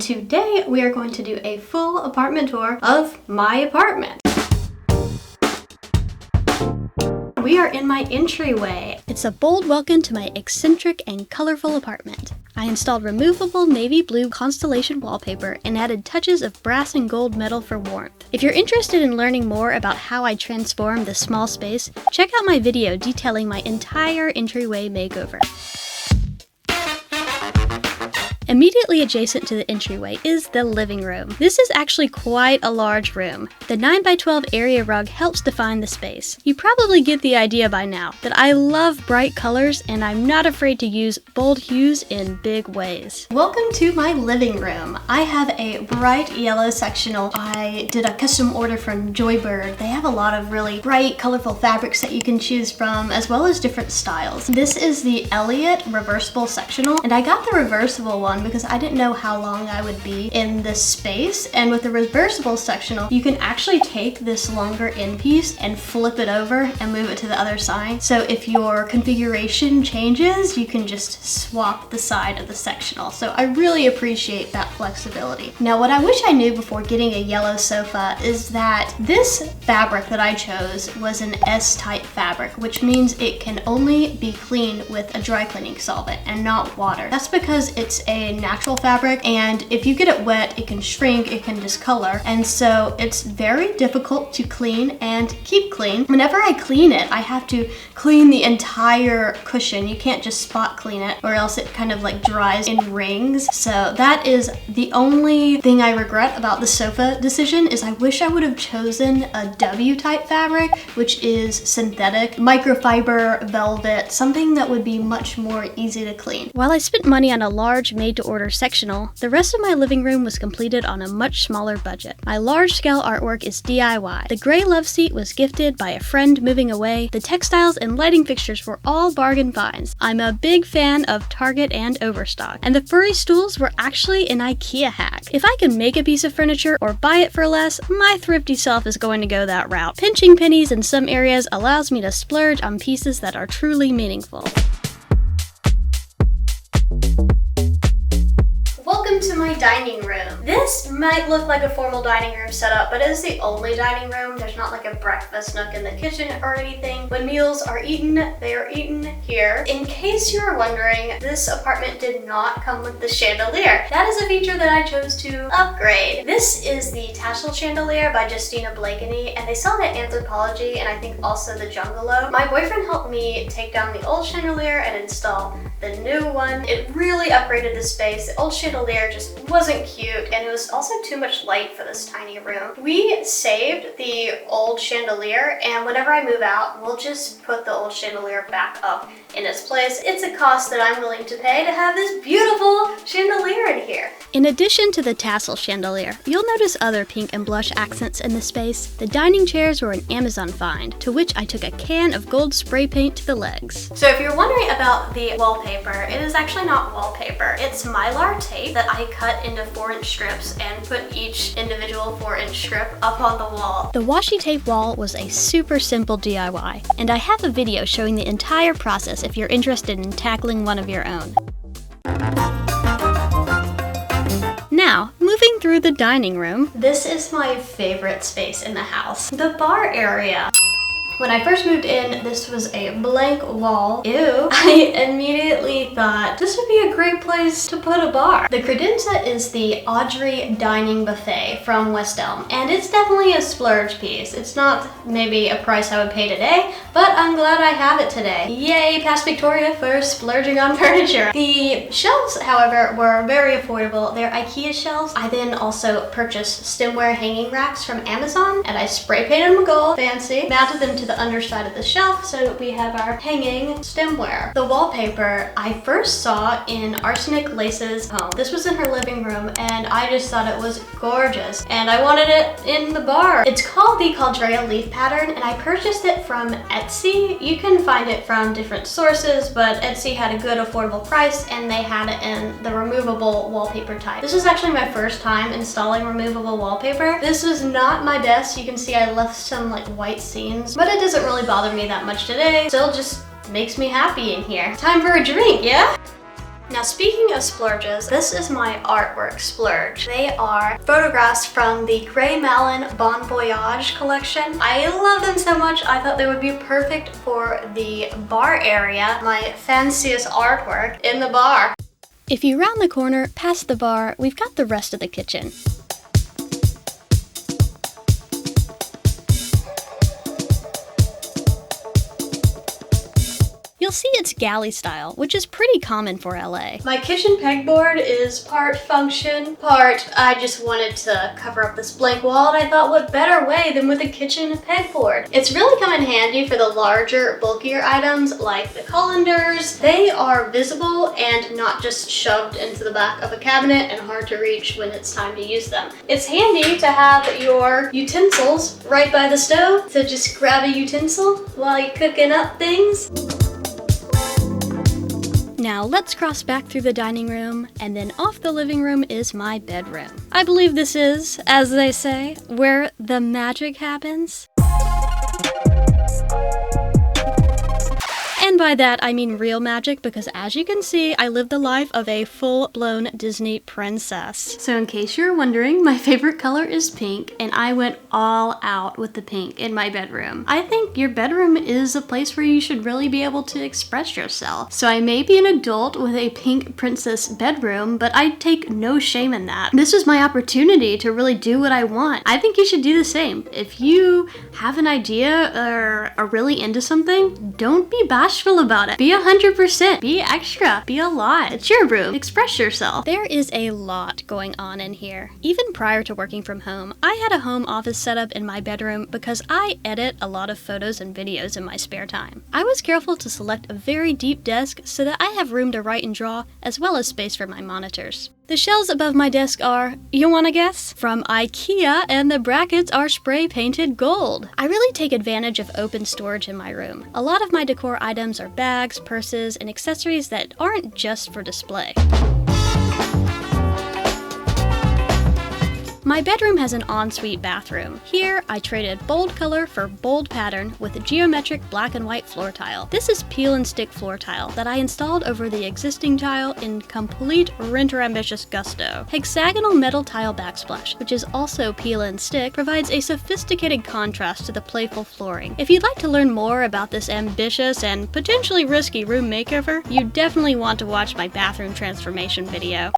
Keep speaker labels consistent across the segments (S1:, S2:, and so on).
S1: Today we are going to do a full apartment tour of my apartment. We are in my entryway. It's a bold welcome to my eccentric and colorful apartment. I installed removable navy blue Constellation wallpaper and added touches of brass and gold metal for warmth. If you're interested in learning more about how I transformed this small space, check out my video detailing my entire entryway makeover. Immediately adjacent to the entryway is the living room. This is actually quite a large room. The 9x12 area rug helps define the space. You probably get the idea by now that I love bright colors and I'm not afraid to use bold hues in big ways. Welcome to my living room. I have a bright yellow sectional. I did a custom order from Joybird. They have a lot of really bright, colorful fabrics that you can choose from, as well as different styles. This is the Elliott reversible sectional, and I got the reversible one because I didn't know how long I would be in this space. And with the reversible sectional, you can actually take this longer end piece and flip it over and move it to the other side. So if your configuration changes, you can just swap the side of the sectional. So I really appreciate that flexibility. Now, what I wish I knew before getting a yellow sofa is that this fabric that I chose was an S-type fabric, which means it can only be cleaned with a dry cleaning solvent and not water. That's because it's a natural fabric, and if you get it wet, it can shrink, it can discolor, and so it's very difficult to clean and keep clean. Whenever I clean it, I have to clean the entire cushion. You can't just spot clean it, or else it kind of like dries in rings. So that is the only thing I regret about the sofa decision. Is I wish I would have chosen a W type fabric, which is synthetic, microfiber, velvet, something that would be much more easy to clean. While I spent money on a large made-to-order sectional, the rest of my living room was completed on a much smaller budget. My large-scale artwork is DIY. The gray love seat was gifted by a friend moving away. The textiles and lighting fixtures were all bargain finds. I'm a big fan of Target and Overstock, and the furry stools were actually an IKEA hack. If I can make a piece of furniture or buy it for less, my thrifty self is going to go that route. Pinching pennies in some areas allows me to splurge on pieces that are truly meaningful. Welcome to my dining room. This might look like a formal dining room setup, but it is the only dining room. There's not like a breakfast nook in the kitchen or anything. When meals are eaten, they are eaten here. In case you're wondering, this apartment did not come with the chandelier. That is a feature that I chose to upgrade. This is the tassel chandelier by Justina Blakeney, and they sell it at Anthropology and I think also the Jungalow. My boyfriend helped me take down the old chandelier and install the new one. It really upgraded the space. The old chandelier just wasn't cute, and it was also too much light for this tiny room. We saved the old chandelier, and whenever I move out, we'll just put the old chandelier back up in its place. It's a cost that I'm willing to pay to have this beautiful chandelier in here. In addition to the tassel chandelier, you'll notice other pink and blush accents in the space. The dining chairs were an Amazon find, to which I took a can of gold spray paint to the legs. So if you're wondering about the wallpaper, it is actually not wallpaper. It's Mylar tape that I cut into 4-inch strips and put each individual 4-inch strip up on the wall. The washi tape wall was a super simple DIY, and I have a video showing the entire process if you're interested in tackling one of your own. Now, moving through the dining room, this is my favorite space in the house, the bar area. When I first moved in, this was a blank wall. Ew. I immediately thought this would be a great place to put a bar. The credenza is the Audrey Dining Buffet from West Elm, and it's definitely a splurge piece. It's not maybe a price I would pay today, but I'm glad I have it today. Yay, past Victoria for splurging on furniture. The shelves, however, were very affordable. They're IKEA shelves. I then also purchased stemware hanging racks from Amazon, and I spray painted them gold, fancy, mounted them to the underside of the shelf so that we have our hanging stemware. The wallpaper I first saw in Arsenic Lace's home. This was in her living room, and I just thought it was gorgeous, and I wanted it in the bar. It's called the Caldrea leaf pattern, and I purchased it from Etsy. You can find it from different sources, but Etsy had a good affordable price, and they had it in the removable wallpaper type. This is actually my first time installing removable wallpaper. This was not my best. You can see I left some like white seams, but it doesn't really bother me that much today. Still just makes me happy in here. Time for a drink, yeah? Now speaking of splurges, this is my artwork splurge. They are photographs from the Grey Malin Bon Voyage collection. I love them so much, I thought they would be perfect for the bar area, my fanciest artwork in the bar. If you round the corner past the bar, we've got the rest of the kitchen. You'll see it's galley style, which is pretty common for LA. My kitchen pegboard is part function, part I just wanted to cover up this blank wall, and I thought what better way than with a kitchen pegboard. It's really come in handy for the larger, bulkier items like the colanders. They are visible and not just shoved into the back of a cabinet and hard to reach when it's time to use them. It's handy to have your utensils right by the stove, to just grab a utensil while you're cooking up things. Now let's cross back through the dining room, and then off the living room is my bedroom. I believe this is, as they say, where the magic happens. And by that I mean real magic, because as you can see, I live the life of a full-blown Disney princess. So in case you're wondering, my favorite color is pink, and I went all out with the pink in my bedroom. I think your bedroom is a place where you should really be able to express yourself. So I may be an adult with a pink princess bedroom, but I take no shame in that. This is my opportunity to really do what I want. I think you should do the same. If you have an idea or are really into something, don't be bashful about it. Be 100%. Be extra. Be a lot. It's your room. Express yourself. There is a lot going on in here. Even prior to working from home, I had a home office set up in my bedroom because I edit a lot of photos and videos in my spare time. I was careful to select a very deep desk so that I have room to write and draw, as well as space for my monitors. The shelves above my desk are, you wanna guess? From IKEA, and the brackets are spray painted gold. I really take advantage of open storage in my room. A lot of my decor items are bags, purses, and accessories that aren't just for display. My bedroom has an ensuite bathroom. Here, I traded bold color for bold pattern with a geometric black and white floor tile. This is peel and stick floor tile that I installed over the existing tile in complete renter ambitious gusto. Hexagonal metal tile backsplash, which is also peel and stick, provides a sophisticated contrast to the playful flooring. If you'd like to learn more about this ambitious and potentially risky room makeover, you definitely want to watch my bathroom transformation video.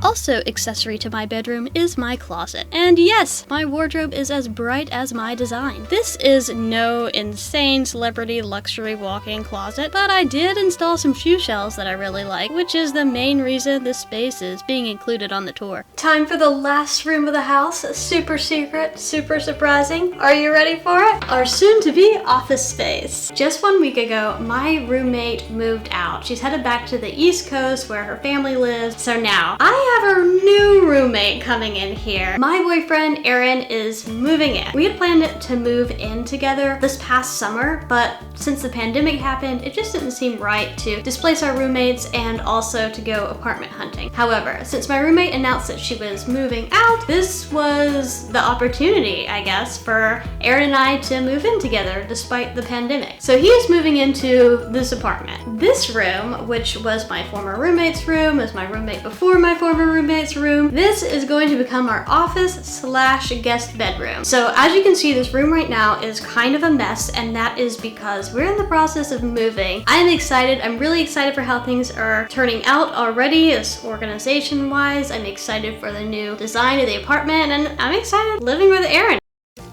S1: Also accessory to my bedroom is my closet. And yes, my wardrobe is as bright as my design. This is no insane celebrity luxury walk-in closet, but I did install some shoe shelves that I really like, which is the main reason this space is being included on the tour. Time for the last room of the house. Super secret, super surprising. Are you ready for it? Our soon-to-be office space. Just 1 week ago, my roommate moved out. She's headed back to the East Coast where her family lives. So now, I have a new roommate coming in here. My boyfriend, Aaron, is moving in. We had planned to move in together this past summer, but since the pandemic happened, it just didn't seem right to displace our roommates and also to go apartment hunting. However, since my roommate announced that she was moving out, this was the opportunity, I guess, for Aaron and I to move in together despite the pandemic. So he is moving into this apartment. This room, which was my former roommate's room, was my roommate before my former roommate's room. This is going to become our office / guest bedroom. So as you can see, this room right now is kind of a mess, and that is because we're in the process of moving. I'm excited. I'm really excited for how things are turning out already as organization wise. I'm excited for the new design of the apartment, and I'm excited living with Aaron.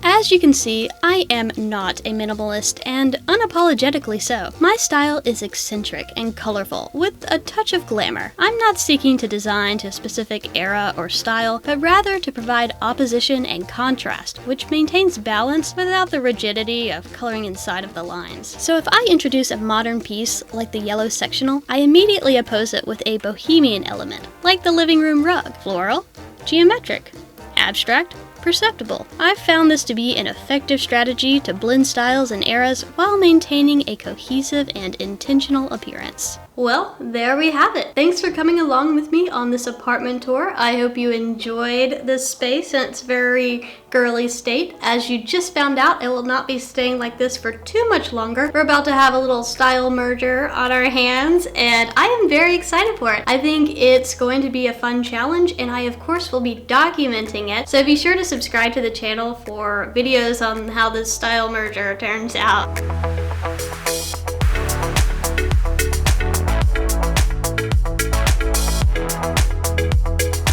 S1: As you can see, I am not a minimalist, and unapologetically so. My style is eccentric and colorful, with a touch of glamour. I'm not seeking to design to a specific era or style, but rather to provide opposition and contrast, which maintains balance without the rigidity of coloring inside of the lines. So if I introduce a modern piece like the yellow sectional, I immediately oppose it with a bohemian element, like the living room rug. Floral, geometric, abstract, perceptible. I've found this to be an effective strategy to blend styles and eras while maintaining a cohesive and intentional appearance. Well, there we have it. Thanks for coming along with me on this apartment tour. I hope you enjoyed this space in its very girly state. As you just found out, it will not be staying like this for too much longer. We're about to have a little style merger on our hands, and I am very excited for it. I think it's going to be a fun challenge, and I of course will be documenting it. So be sure to subscribe to the channel for videos on how this style merger turns out.